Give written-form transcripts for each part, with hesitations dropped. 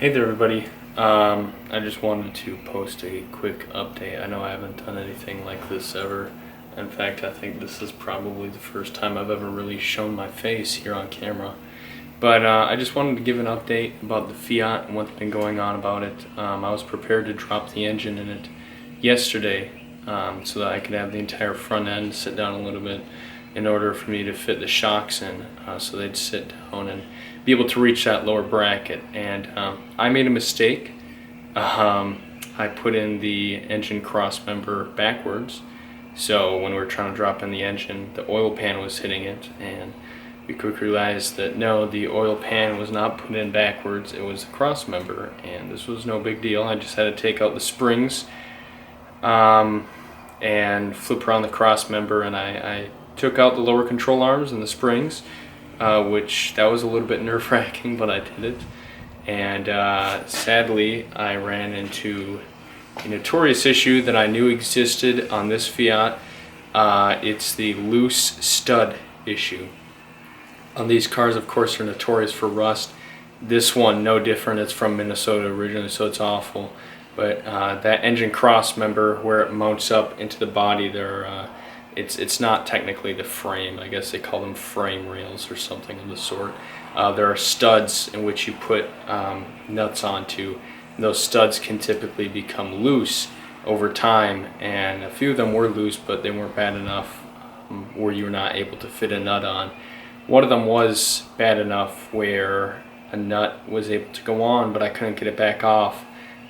Hey there everybody, I just wanted to post a quick update. I know I haven't done anything like this ever. In fact, I think this is probably the first time I've ever really shown my face here on camera. But I just wanted to give an update about the Fiat and what's been going on about it. I was prepared to drop the engine in it yesterday so that I could have the entire front end sit down a little bit in order for me to fit the shocks in so they'd sit down and be able to reach that lower bracket. And I made a mistake. I put in the engine cross member backwards, so when we were trying to drop in the engine, the oil pan was hitting it, and we quickly realized that no, the oil pan was not put in backwards, it was a cross member, and this was no big deal. I just had to take out the springs and flip around the cross member, and I took out the lower control arms and the springs, which that was a little bit nerve-wracking, but I did it. And sadly, I ran into a notorious issue that I knew existed on this Fiat. It's the loose stud issue. On these cars, of course, are notorious for rust. This one, no different. It's from Minnesota originally, so it's awful. But that engine cross member, where it mounts up into the body, it's not technically the frame. I guess they call them frame rails or something of the sort. There are studs in which you put nuts onto. Those studs can typically become loose over time, and a few of them were loose, but they weren't bad enough where you were not able to fit a nut on. One of them was bad enough where a nut was able to go on, but I couldn't get it back off.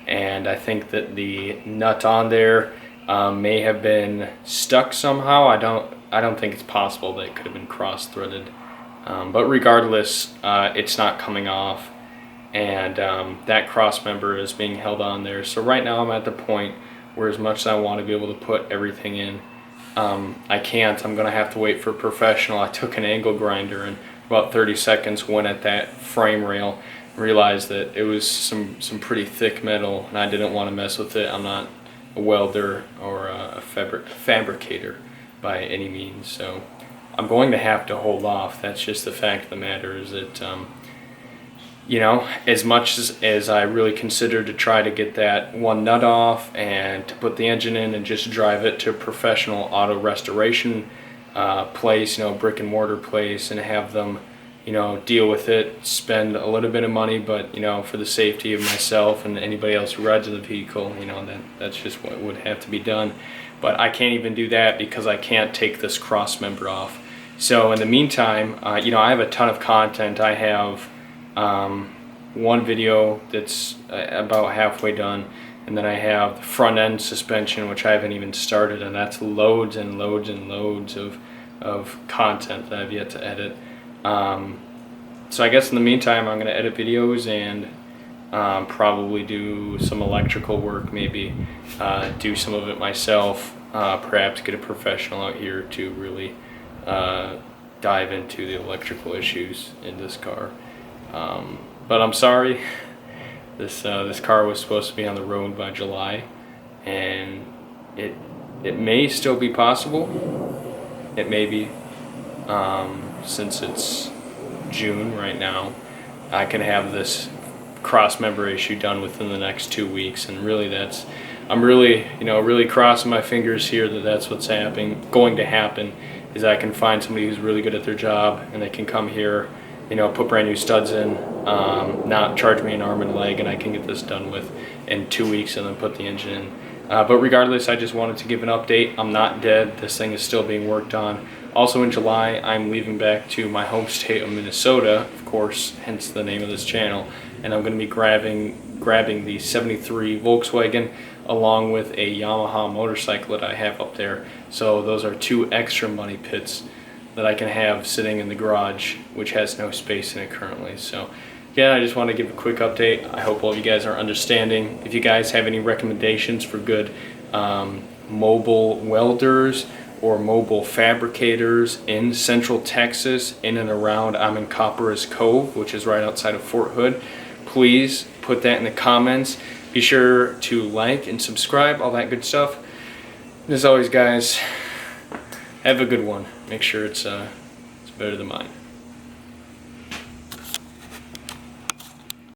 And I think that the nut on there may have been stuck somehow. I don't think it's possible that it could have been cross-threaded. But regardless, it's not coming off, and that cross member is being held on there. So right now I'm at the point where, as much as I want to be able to put everything in, I can't. I'm gonna have to wait for a professional. I took an angle grinder and about 30 seconds went at that frame rail, realized that it was some pretty thick metal, and I didn't want to mess with it. I'm not a welder or a fabricator by any means, so I'm going to have to hold off. That's just the fact of the matter, is that you know, as much as I really considered to try to get that one nut off and to put the engine in and just drive it to a professional auto restoration place, you know, brick and mortar place, and have them, you know, deal with it, spend a little bit of money, but, you know, for the safety of myself and anybody else who rides in the vehicle, you know, that's just what would have to be done. But I can't even do that because I can't take this cross member off. So in the meantime, you know, I have a ton of content. I have one video that's about halfway done, and then I have the front end suspension, which I haven't even started, and that's loads and loads and loads of content that I've yet to edit. So I guess in the meantime, I'm going to edit videos and probably do some electrical work, maybe do some of it myself, perhaps get a professional out here to really dive into the electrical issues in this car. But I'm sorry, this car was supposed to be on the road by July, and it may still be possible. It may be. Since it's June right now, I can have this cross member issue done within the next 2 weeks, and really I'm really, you know, really crossing my fingers here that that's what's going to happen, is I can find somebody who's really good at their job, and they can come here, you know, put brand new studs in, not charge me an arm and a leg, and I can get this done with in 2 weeks and then put the engine in. But regardless, I just wanted to give an update. I'm not dead. This thing is still being worked on. Also in July, I'm leaving back to my home state of Minnesota, of course, hence the name of this channel, and I'm going to be grabbing the 73 Volkswagen along with a Yamaha motorcycle that I have up there. So those are 2 extra money pits that I can have sitting in the garage, which has no space in it currently. So again, I just want to give a quick update. I hope all of you guys are understanding. If you guys have any recommendations for good mobile welders or mobile fabricators in Central Texas, in and around, I'm in Copperas Cove, which is right outside of Fort Hood, please put that in the comments. Be sure to like and subscribe, all that good stuff. And as always, guys, have a good one. Make sure it's better than mine.